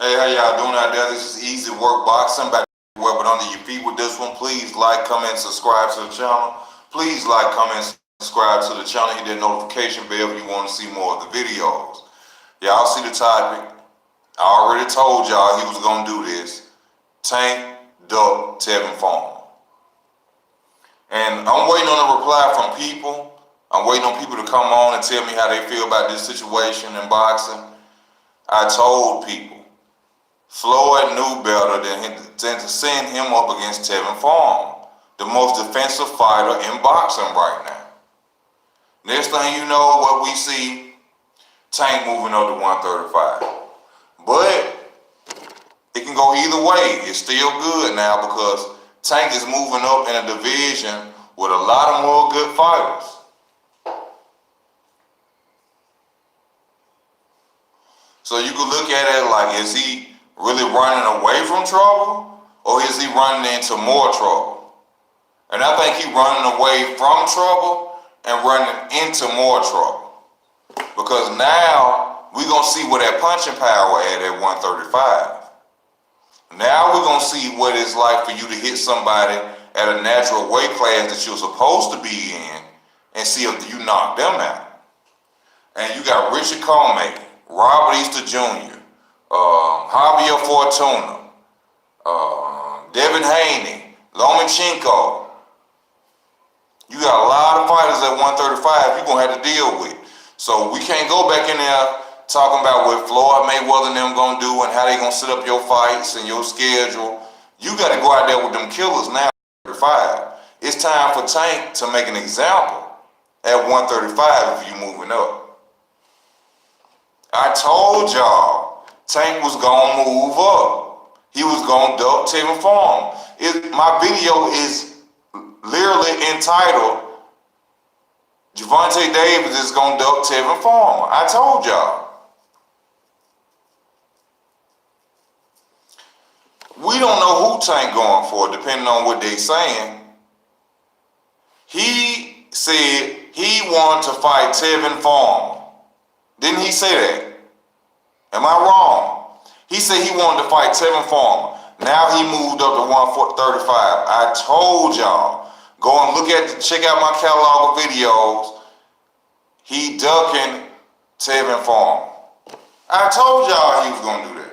Hey, how y'all doing out there? This is Easy Work Boxing back web it under your feet with this one. Please like, comment, subscribe to the channel. Please like, comment, subscribe to the channel. Hit that notification bell if you want to see more of the videos. Y'all see the topic. I already told y'all he was going to do this. Tank, duck, Tevin Farmer. And I'm waiting on a reply from people. I'm waiting on people to come on and tell me how they feel about this situation in boxing. I told people Floyd knew better than to send him up against Tevin Farmer, the most defensive fighter in boxing right now. Next thing you know, what we see, Tank moving up to 135. But it can go either way. It's still good now because Tank is moving up in a division with a lot of more good fighters. So you can look at it like, is he really running away from trouble, or is he running into more trouble? And I think he's running away from trouble and running into more trouble. Because now we're going to see where that punching power at 135. Now we're going to see what it's like for you to hit somebody at a natural weight class that you're supposed to be in and see if you knock them out. And you got Richard Comey, Robert Easter Jr., Javier Fortuna, Devin Haney, Lomachenko. You got a lot of fighters at 135 you're going to have to deal with. So we can't go back in there talking about what Floyd Mayweather and them going to do and how they going to set up your fights and your schedule. You got to go out there with them killers now at 135. It's time for Tank to make an example at 135 if you're moving up. I told y'all Tank was going to move up. He was going to duck Tevin Farmer. My video is literally entitled, Gervonta Davis is going to duck Tevin Farmer. I told y'all. We don't know who Tank going for, depending on what they saying. He said he wanted to fight Tevin Farmer. Didn't he say that? Am I wrong? He said he wanted to fight Tevin Farmer. Now he moved up to 135. I told y'all, go and check out my catalog of videos. He ducking Tevin Farmer. I told y'all he was going to do that.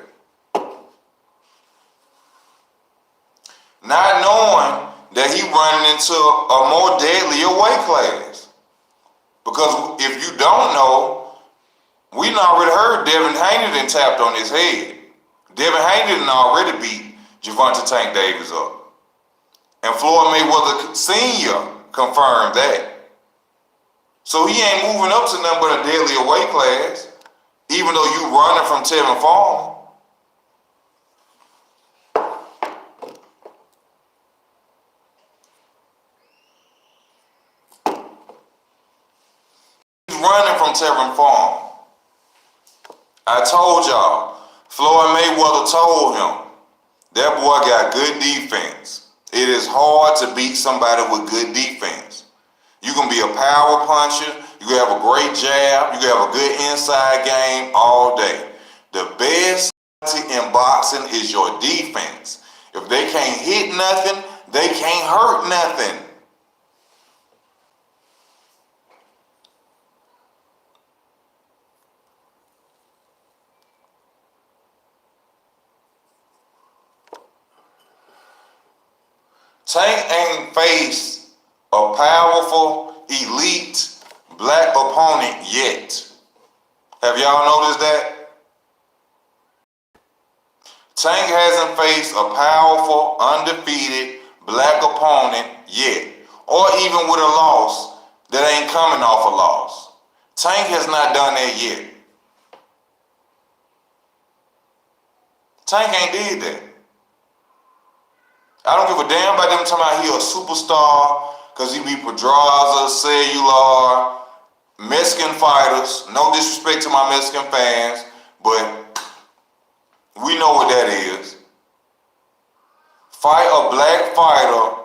Not knowing that he running into a more deadlier weight class. Because if you don't know, we done already heard Devin Haney done tapped on his head. Devin Haney done already beat Gervonta Tank Davis up. And Floyd Mayweather Sr. confirmed that. So he ain't moving up to nothing but a deadlier weight class, even though you running from Tevin Farmer. He's running from Tevin Farmer. I told y'all, Floyd Mayweather told him, that boy got good defense. It is hard to beat somebody with good defense. You can be a power puncher, you can have a great jab, you can have a good inside game all day. The best in boxing is your defense. If they can't hit nothing, they can't hurt nothing. Tank ain't faced a powerful, elite, black opponent yet. Have y'all noticed that? Tank hasn't faced a powerful, undefeated, black opponent yet. Or even with a loss that ain't coming off a loss. Tank has not done that yet. Tank ain't did that. I don't give a damn about them talking about he a superstar because he beat Pedraza, Cellular, Mexican fighters. No disrespect to my Mexican fans, but we know what that is. Fight a black fighter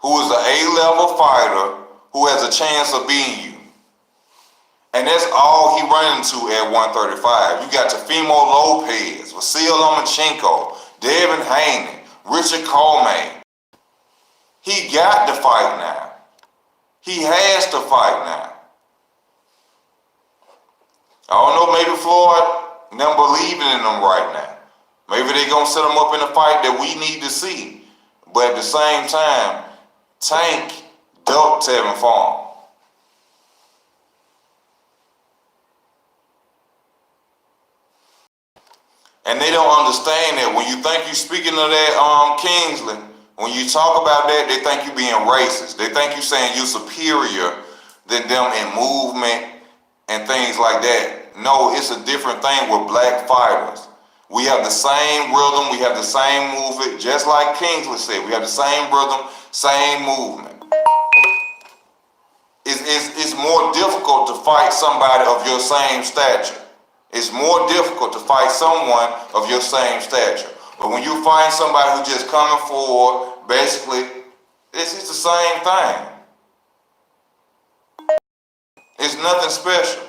who is an A-level fighter who has a chance of beating you. And that's all he running into at 135. You got Tefimo Lopez, Vasil Lomachenko, Devin Haney, Richard Coleman. He got to fight now. He has to fight now. I don't know, maybe Floyd, them believing in them right now. Maybe they gonna set him up in a fight that we need to see. But at the same time, Tank ducked Tevin Farm. And they don't understand that. When you think you're speaking of that Kingsley, when you talk about that, they think you're being racist. They think you're saying you're superior than them in movement and things like that. No, it's a different thing with black fighters. We have the same rhythm, we have the same movement, just like Kingsley said. We have the same rhythm, same movement. It's more difficult to fight somebody of your same stature. It's more difficult to fight someone of your same stature. But when you find somebody who's just coming forward, basically, it's the same thing. It's nothing special.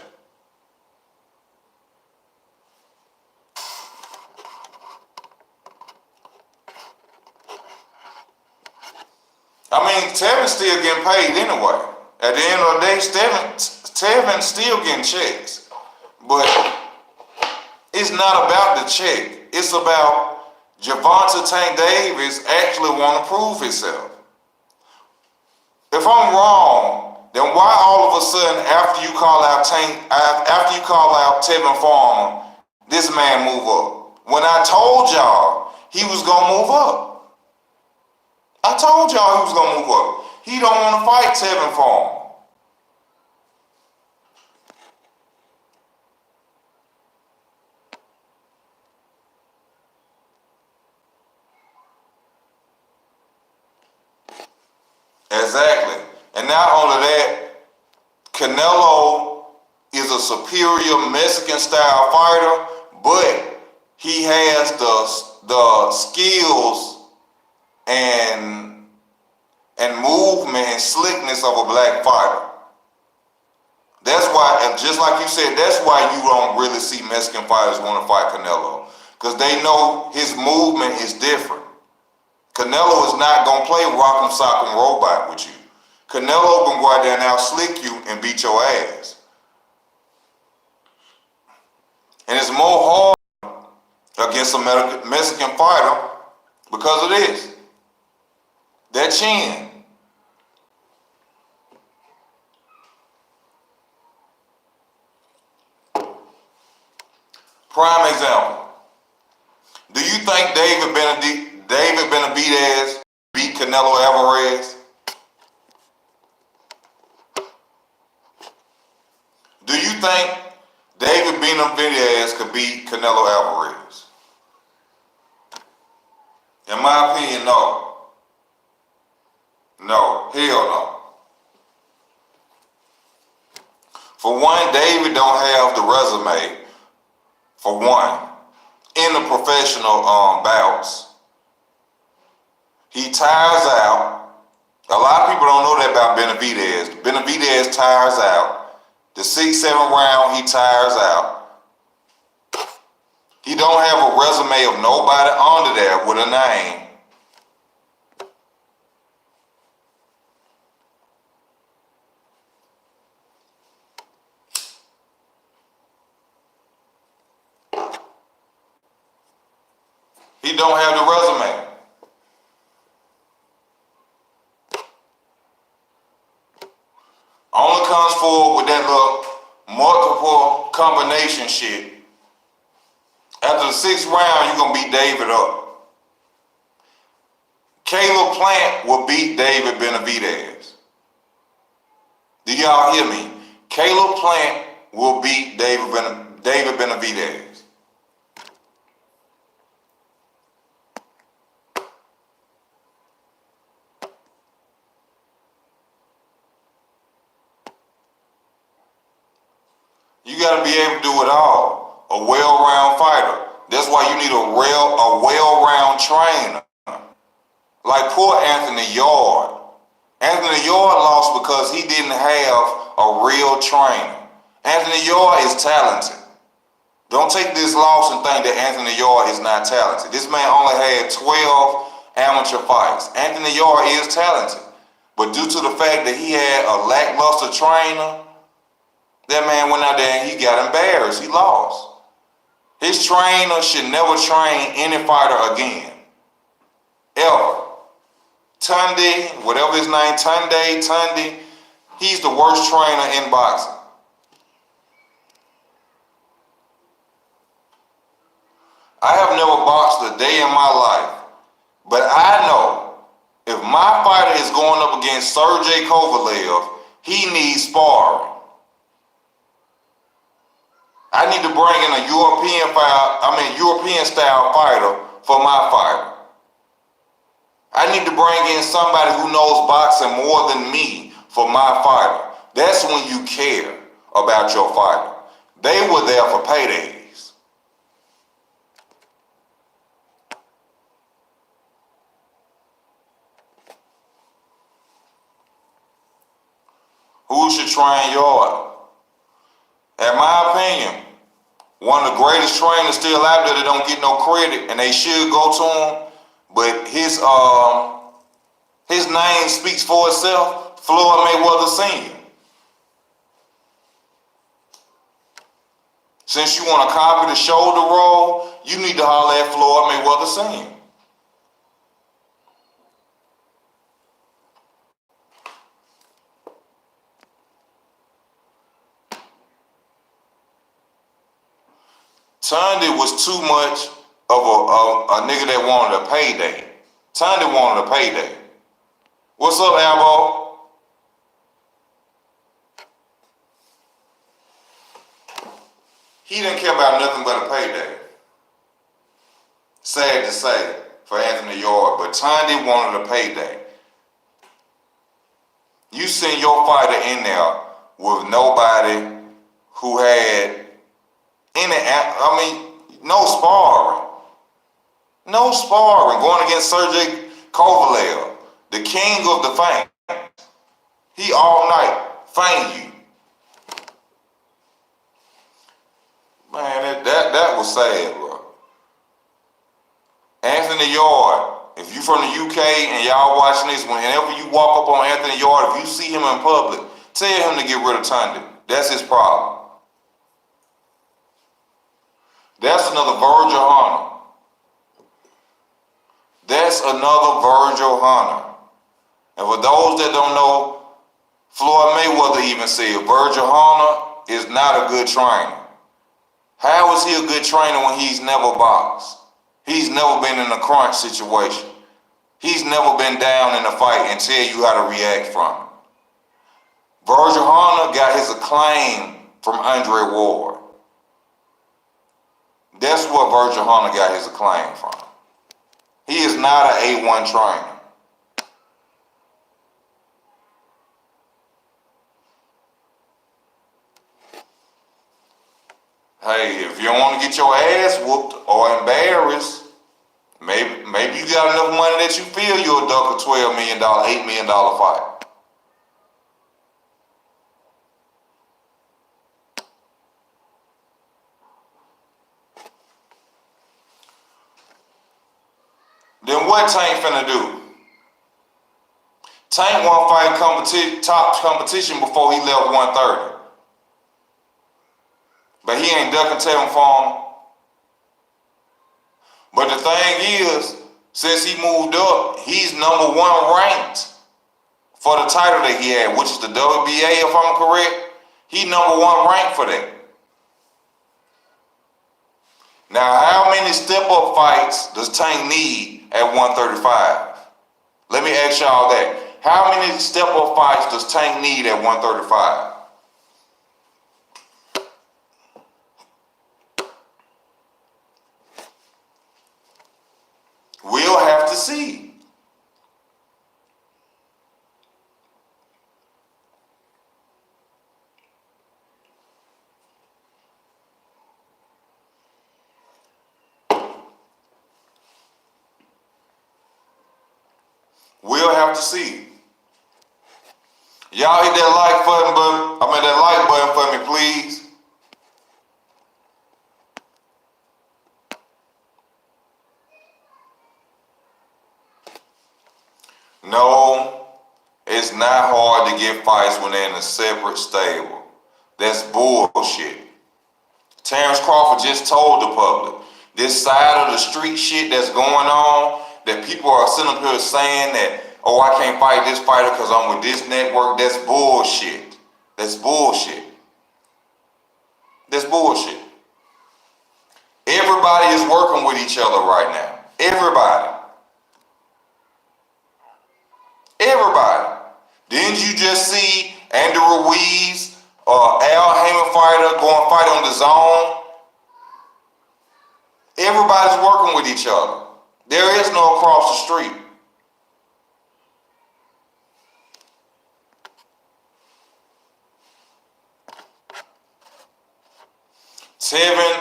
I mean, Tevin's still getting paid anyway. At the end of the day, Tevin's still getting checks. But it's not about the check. It's about Gervonta Tank Davis actually want to prove himself. If I'm wrong, then why all of a sudden after you call out Tevin Farmer, this man move up? When I told y'all he was gonna move up. I told y'all he was gonna move up. He don't want to fight Tevin Farmer. Exactly. And not only that, Canelo is a superior Mexican style fighter, but he has the skills and movement and slickness of a black fighter. That's why, and just like you said, that's why you don't really see Mexican fighters want to fight Canelo, because they know his movement is different. Canelo is not going to play rock'em sock'em robot with you. Canelo going to go out there and out-slick you and beat your ass. And it's more hard against a Mexican fighter because of this. That chin. Prime example. Do you think David Benavidez beat Canelo Alvarez? Do you think David Benavidez could beat Canelo Alvarez? In my opinion, no. No, hell no. For one, David don't have the resume, for one, in the professional bouts. He tires out. A lot of people don't know that about Benavidez. Benavidez tires out. The 6-7 round, he tires out. He don't have a resume of nobody under there with a name. He don't have the resume. Only comes forward with that little multiple combination shit. After the 6th round, you're going to beat David up. Caleb Plant will beat David Benavidez. Do y'all hear me? Caleb Plant will beat David Benavidez. You got to be able to do it all. A well-round fighter. That's why you need a well-round trainer. Like poor Anthony Yard. Anthony Yard lost because he didn't have a real trainer. Anthony Yarde is talented. Don't take this loss and think that Anthony Yarde is not talented. This man only had 12 amateur fights. Anthony Yarde is talented. But due to the fact that he had a lackluster trainer, that man went out there and he got embarrassed. He lost. His trainer should never train any fighter again. Ever. Tunde, whatever his name, Tunde, he's the worst trainer in boxing. I have never boxed a day in my life, but I know if my fighter is going up against Sergey Kovalev, he needs sparring. I need to bring in a European style fighter for my fighter. I need to bring in somebody who knows boxing more than me for my fighter. That's when you care about your fighter. They were there for paydays. Who should train Yarde? In my opinion, one of the greatest trainers still out there that don't get no credit, and they should go to him, but his name speaks for itself. Floyd Mayweather Sr. Since you want to copy the shoulder roll, you need to holler at Floyd Mayweather Sr. Tunde was too much of a nigga that wanted a payday. Tunde wanted a payday. What's up, Albo? He didn't care about nothing but a payday. Sad to say for Anthony Yarde, but Tunde wanted a payday. You send your fighter in there with nobody who had no sparring. No sparring. Going against Sergey Kovalev, the king of the feint. He all night feint you. Man, that was sad, bro. Anthony Yarde, if you from the UK and y'all watching this, whenever you walk up on Anthony Yarde, if you see him in public, tell him to get rid of Tunde. That's his problem. That's another Virgil Hunter. That's another Virgil Hunter. And for those that don't know, Floyd Mayweather even said Virgil Hunter is not a good trainer. How is he a good trainer when he's never boxed? He's never been in a crunch situation. He's never been down in a fight and tell you how to react from it. Virgil Hunter got his acclaim from Andre Ward. That's what Virgil Hunter got his acclaim from. He is not an A1 trainer. Hey, if you don't want to get your ass whooped or embarrassed, maybe you got enough money that you feel you'll duck a $12 million, $8 million fight. Then what Tank finna do? Tank won fight top competition before he left 130. But he ain't ducking Tevin for him. But the thing is, since he moved up, he's number one ranked for the title that he had, which is the WBA, if I'm correct. He number one ranked for that. Now, how many step-up fights does Tank need at 135? Let me ask y'all that. How many step-up fights does Tank need at 135? We'll have to see. We'll have to see. Y'all hit that like button for me, please. No, it's not hard to get fights when they're in a separate stable. That's bullshit. Terrence Crawford just told the public this side of the street shit that's going on, that people are sitting up here saying that, oh, I can't fight this fighter because I'm with this network. That's bullshit. That's bullshit. That's bullshit. Everybody is working with each other right now. Everybody. Everybody. Didn't you just see Andy Ruiz or Al Heyman fighter going fight on the zone? Everybody's working with each other. There is no across the street. Tevin,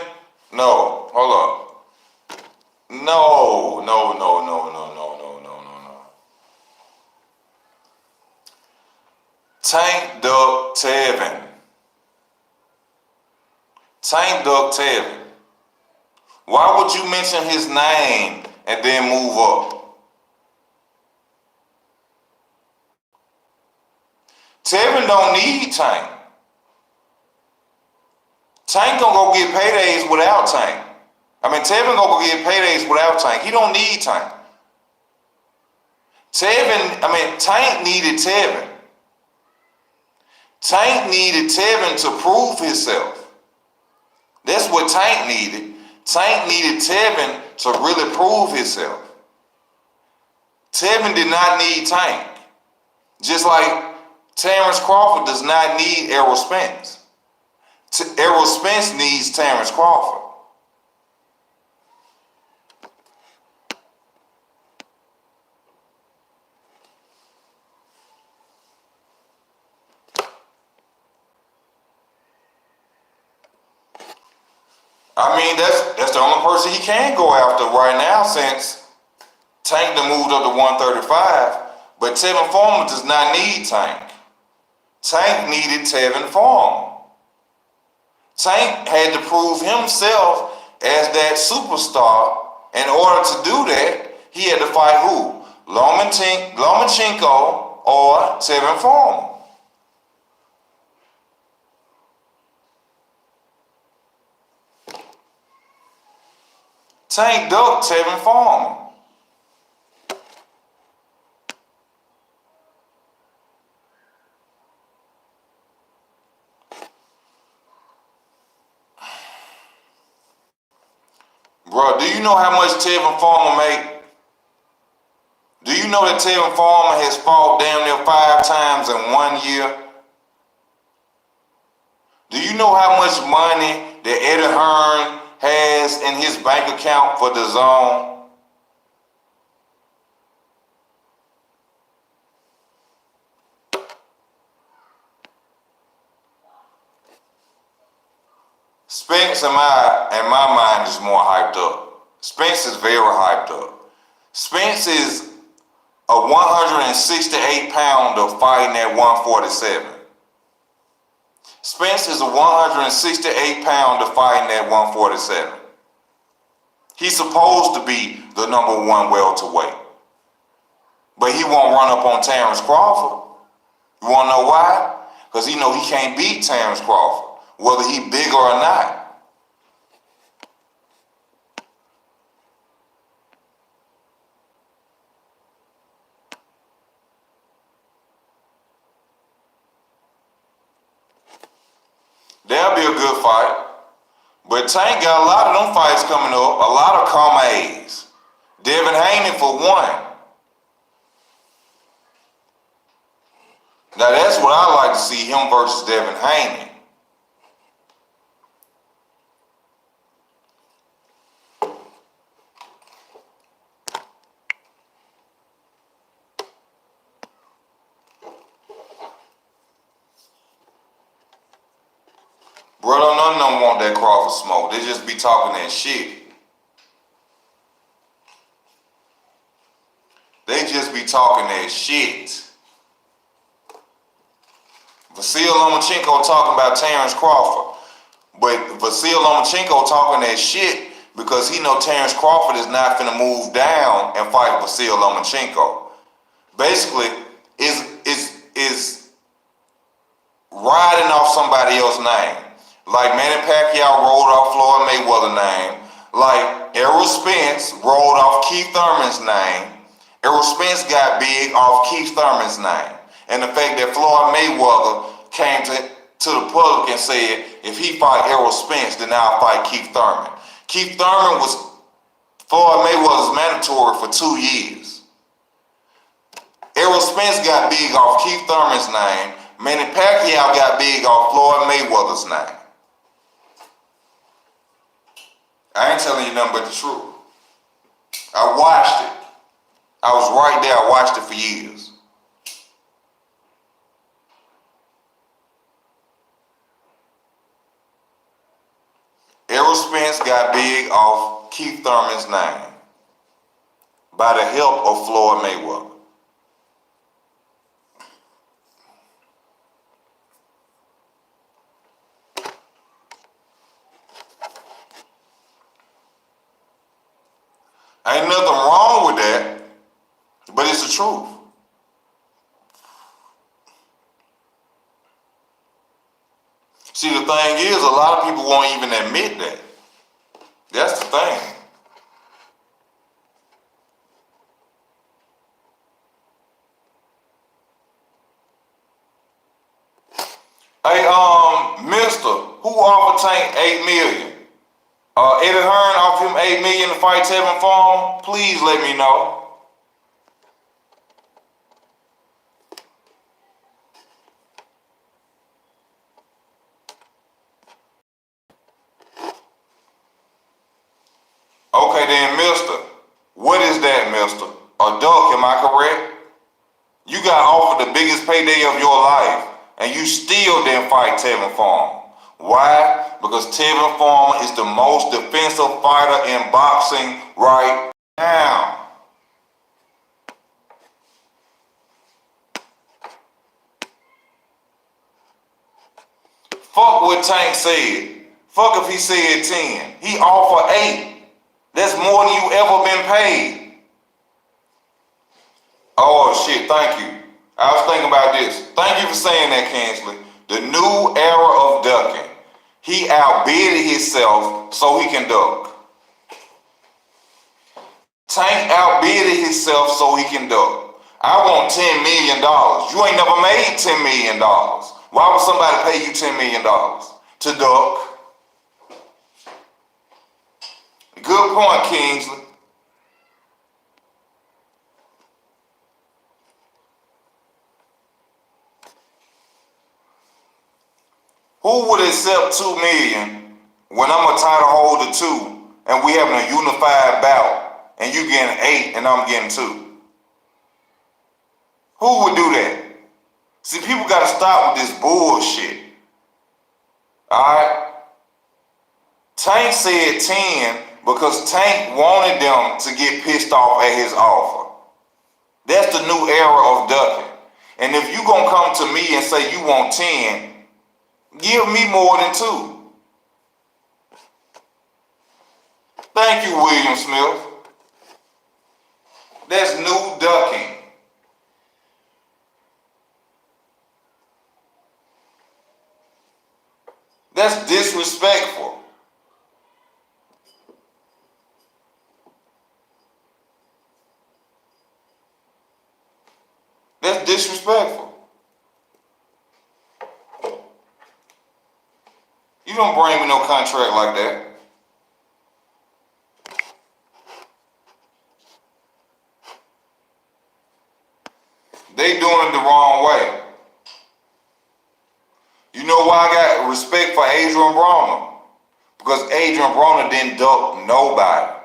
no, hold up. No. Tank Duck Tevin. Tank Duck Tevin. Why would you mention his name and then move up? Tevin don't need Tank. Tank gonna go get paydays without Tank. Tevin gonna go get paydays without Tank. He don't need Tank. Tank needed Tevin. Tank needed Tevin to prove himself. That's what Tank needed. Tank needed Tevin to really prove himself. Tevin did not need Tank. Just like Terrence Crawford does not need Errol Spence. Errol Spence needs Terrence Crawford. That's the only person he can go after right now since Tank done moved up to 135. But Tevin Farmer does not need Tank. Tank needed Tevin Farmer. Tank had to prove himself as that superstar. In order to do that, he had to fight who? Lomachenko or Tevin Farmer. Tank ducked Tevin Farmer. Bro, do you know how much Tevin Farmer make? Do you know that Tevin Farmer has fought damn near 5 times in 1 year? Do you know how much money that Eddie Hearn has in his bank account for the zone? Spence, in my mind, is more hyped up. Spence is very hyped up. Spence is a 168-pounder fighting at 147. Spence is a 168-pounder fighting at 147. He's supposed to be the number 1 welterweight. But he won't run up on Terrence Crawford. You want to know why? Because he know he can't beat Terrence Crawford, whether he bigger or not. That'll be a good fight. But Tank got a lot of them fights coming up, a lot of A's. Devin Haney for 1. Now that's what I like to see, him versus Devin Haney. Brother, none of them want that Crawford smoke. They just be talking that shit. They just be talking that shit. Vasil Lomachenko talking about Terrence Crawford. But Vasil Lomachenko talking that shit because he know Terrence Crawford is not finna move down and fight Vasil Lomachenko. basically is riding off somebody else's name. Like Manny Pacquiao rolled off Floyd Mayweather's name. Like Errol Spence rolled off Keith Thurman's name. Errol Spence got big off Keith Thurman's name. And the fact that Floyd Mayweather came to the public and said, if he fight Errol Spence, then I'll fight Keith Thurman. Keith Thurman was Floyd Mayweather's mandatory for 2 years. Errol Spence got big off Keith Thurman's name. Manny Pacquiao got big off Floyd Mayweather's name. I ain't telling you nothing but the truth. I watched it. I was right there. I watched it for years. Errol Spence got big off Keith Thurman's name by the help of Floyd Mayweather. Ain't nothing wrong with that, but it's the truth. See, the thing is, a lot of people won't even admit that. That's the thing. Hey, mister, who offered Tank $8 million? Eddie Hearn offered him $8 million to fight Tevin Farmer? Please let me know. Okay then, mister. What is that, mister? A duck, am I correct? You got offered the biggest payday of your life, and you still didn't fight Tevin Farmer. Why? Because Tevin Farmer is the most defensive fighter in boxing right now. Fuck what Tank said. Fuck if he said 10. He offered 8. That's more than you ever been paid. Oh shit, thank you. I was thinking about this. Thank you for saying that, Kinsley. The new era of ducking. He outbidded himself so he can duck. Tank outbidded himself so he can duck. I want $10 million. You ain't never made $10 million. Why would somebody pay you $10 million to duck? Good point, Kingsley. Who would accept $2 million when I'm a title holder 2 and we having a unified bout and you getting 8 and I'm getting 2? Who would do that? See, people got to stop with this bullshit. Alright? Tank said 10 because Tank wanted them to get pissed off at his offer. That's the new era of ducking. And if you gonna come to me and say you want 10, give me more than 2. Thank you, William Smith. That's new ducking. That's disrespectful. That's disrespectful. You don't bring me no contract like that. They doing it the wrong way. You know why I got respect for Adrian Broner? Because Adrian Broner didn't duck nobody.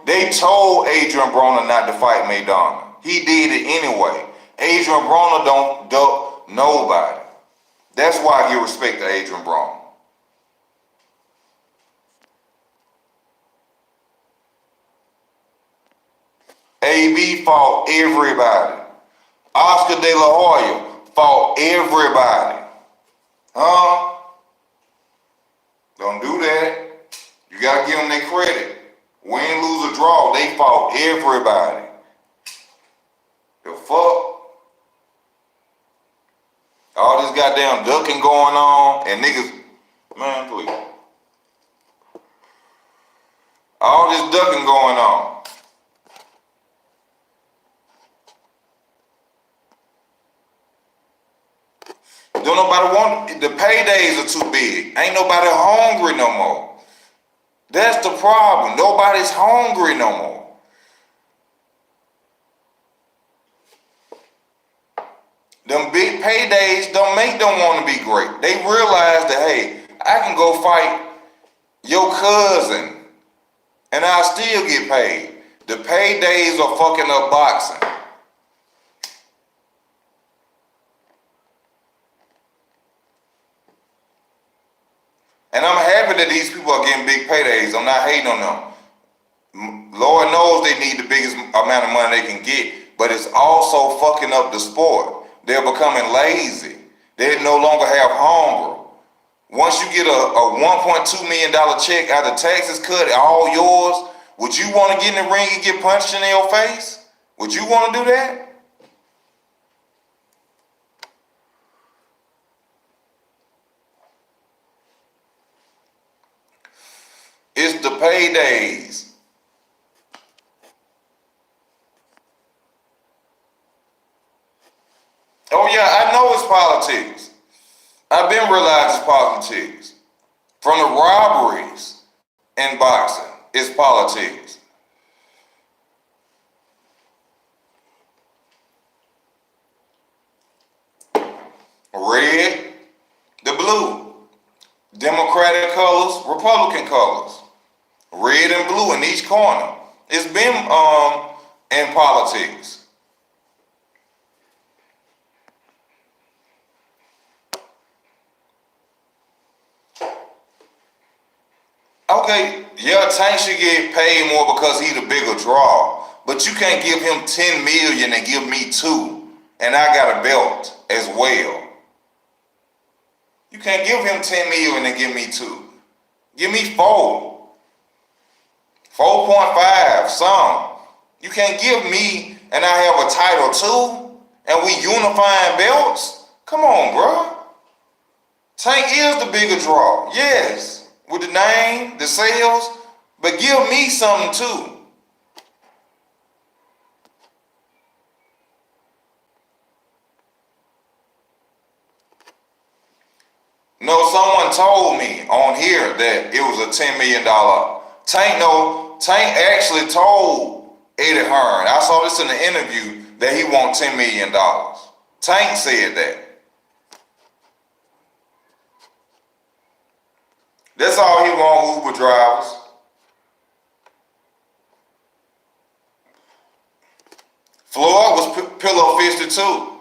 They told Adrian Broner not to fight Maidana. He did it anyway. Adrian Broner don't duck nobody. That's why I give respect to Adrian Broner. AB fought everybody. Oscar De La Hoya fought everybody. Huh? Don't do that. You gotta give them their credit. Win, lose, or draw, they fought everybody. The fuck? All this goddamn ducking going on and niggas, man, please. All this ducking going on. Don't nobody want, the paydays are too big. Ain't nobody hungry no more. That's the problem. Nobody's hungry no more. Them big paydays don't make them want to be great. They realize that, hey, I can go fight your cousin and I'll still get paid. The paydays are fucking up boxing. And I'm happy that these people are getting big paydays. I'm not hating on them. Lord knows they need the biggest amount of money they can get, but it's also fucking up the sport. They're becoming lazy. They no longer have hunger. Once you get a $1.2 million check out of taxes cut, all yours, would you want to get in the ring and get punched in your face? Would you want to do that? It's the paydays. Oh yeah, I know it's politics. I've been realizing it's politics. From the robberies in boxing, it's politics. Red, the blue. Democratic colors, Republican colors. Red and blue in each corner. It's been in politics. Okay, yeah, Tank should get paid more because he's the bigger draw. But you can't give him 10 million and give me 2. And I got a belt as well. You can't give him 10 million and give me 2. Give me 4. 4.5, some. You can't give me and I have a title too, and we unifying belts? Come on, bro. Tank is the bigger draw, yes, with the name, the sales, but give me something too. No, someone told me on here that it was a $10 million. Tank actually told Eddie Hearn, I saw this in the interview, that he wants $10 million. Tank said that. That's all he wants, Uber drivers. Floyd was pillow fisted too.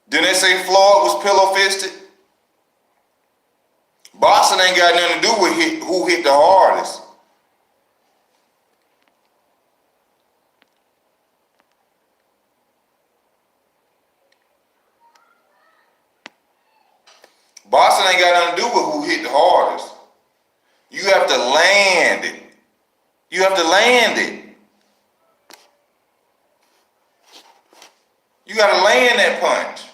Didn't they say Floyd was pillow fisted? Boxing ain't got nothing to do with who hit the hardest. Boxing ain't got nothing to do with who hit the hardest. You have to land it. You have to land it. You got to land that punch.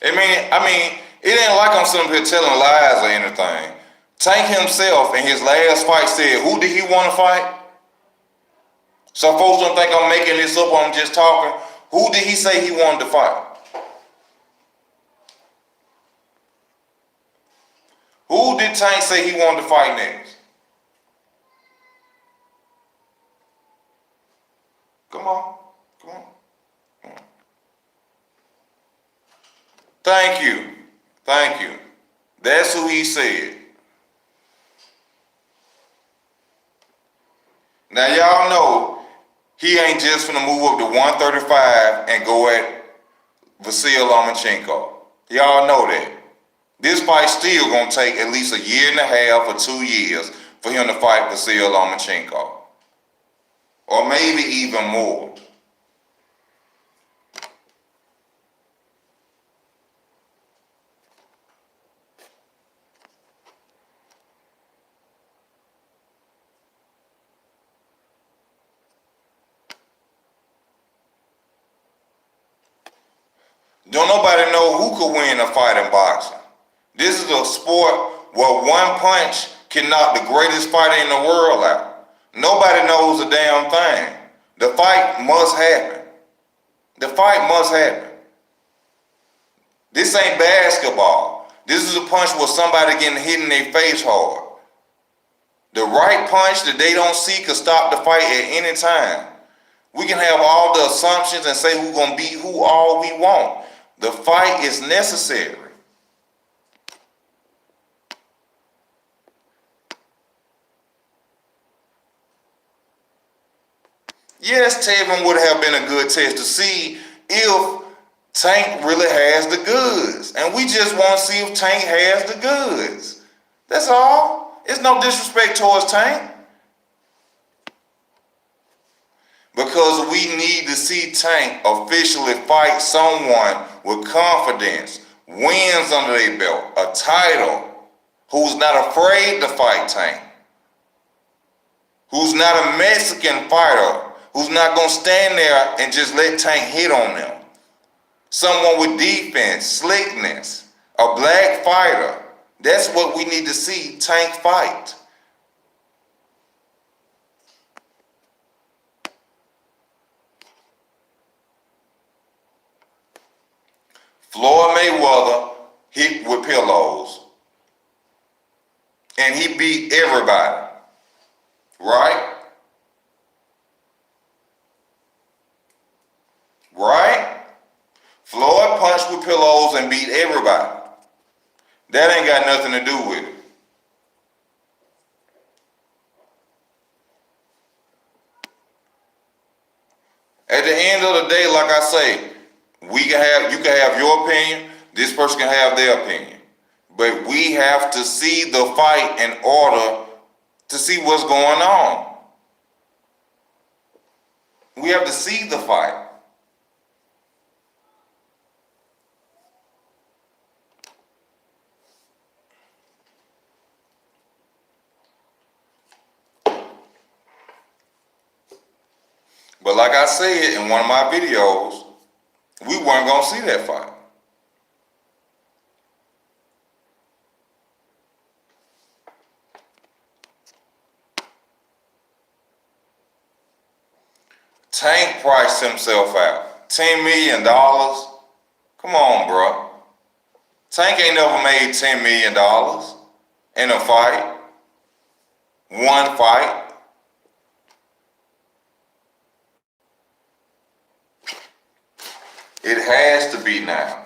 I mean, it ain't like I'm sitting here telling lies or anything. Tank himself in his last fight said, who did he want to fight? So folks don't think I'm making this up or I'm just talking. Who did he say he wanted to fight? Who did Tank say he wanted to fight next? Come on. Come on. Come on. Thank you. Thank you. That's who he said. Now y'all know he ain't just finna move up to 135 and go at Vasyl Lomachenko. Y'all know that. This fight's still gonna take at least 1.5 years or 2 years for him to fight Vasyl Lomachenko. Or maybe even more. Don't nobody know who could win a fight in boxing. This is a sport where one punch can knock the greatest fighter in the world out. Nobody knows a damn thing. The fight must happen. The fight must happen. This ain't basketball. This is a punch where somebody getting hit in their face hard. The right punch that they don't see could stop the fight at any time. We can have all the assumptions and say who's gonna beat who all we want. The fight is necessary. Yes, Tevin would have been a good test to see if Tank really has the goods. And we just want to see if Tank has the goods. That's all. It's no disrespect towards Tank. Because we need to see Tank officially fight someone with confidence, wins under their belt, a title, who's not afraid to fight Tank, who's not a Mexican fighter, who's not going to stand there and just let Tank hit on them. Someone with defense, slickness, a black fighter. That's what we need to see Tank fight. Floyd Mayweather hit with pillows. And he beat everybody. Right? Right? Floyd punched with pillows and beat everybody. That ain't got nothing to do with it. At the end of the day, like I say, you can have your opinion, this person can have their opinion. But we have to see the fight in order to see what's going on. We have to see the fight. But like I said in one of my videos, we weren't going to see that fight. Tank priced himself out. $10 million? Come on, bro. Tank ain't never made $10 million in a fight. One fight. It has to be now.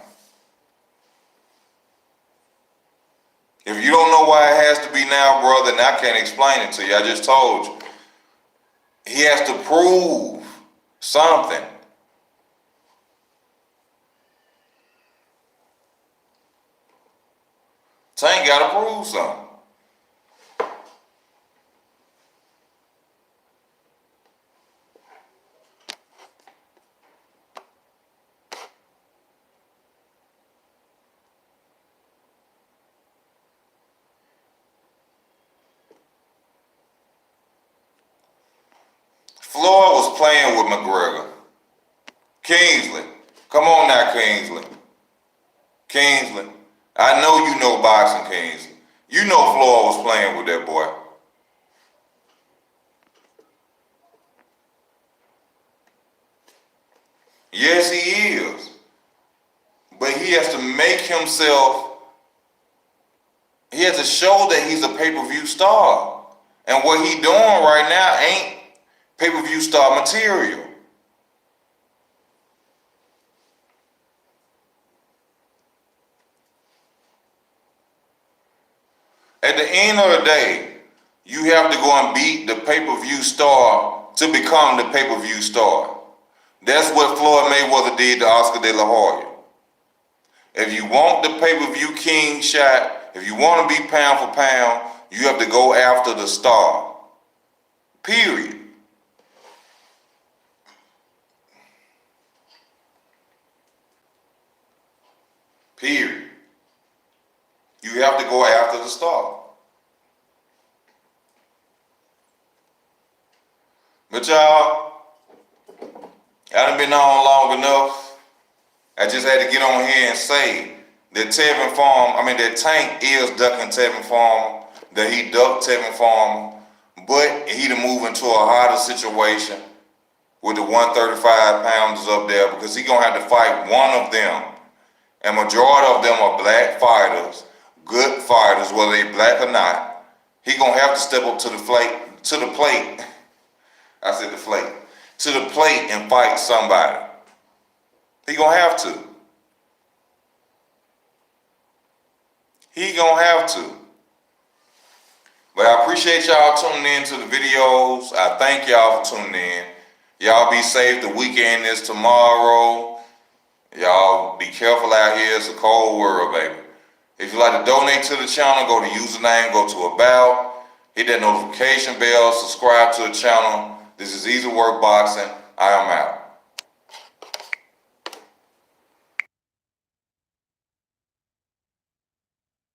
If you don't know why it has to be now, bro, then I can't explain it to you. I just told you. He has to prove something. Tank got to prove something. Floyd was playing with McGregor. Kingsley. Come on now, Kingsley. Kingsley. I know you know boxing, Kingsley. You know Floyd was playing with that boy. Yes, he is. But he has to make himself, he has to show that he's a pay-per-view star. And what he doing right now ain't pay-per-view star material. At the end of the day, you have to go and beat the pay-per-view star to become the pay-per-view star. That's what Floyd Mayweather did to Oscar De La Hoya. If you want the pay-per-view king shot, if you want to be pound for pound, you have to go after the star. Period. Period. You have to go after the star. But y'all, I done been on long enough. I just had to get on here and say that that Tank is ducking Tevin Farmer, that he ducked Tevin Farmer, but he to move into a harder situation with the 135 pounders up there because he gonna have to fight one of them. And majority of them are black fighters, good fighters, whether they black or not. He gonna have to step up to the plate. I said the plate. To the plate and fight somebody. He gonna have to. He gonna have to. But I appreciate y'all tuning in to the videos. I thank y'all for tuning in. Y'all be safe. The weekend is tomorrow. Y'all be careful out here. It's a cold world, baby. If you'd like to donate to the channel, go to username, go to About, hit that notification bell, subscribe to the channel. This is Easy Work Boxing. I am out.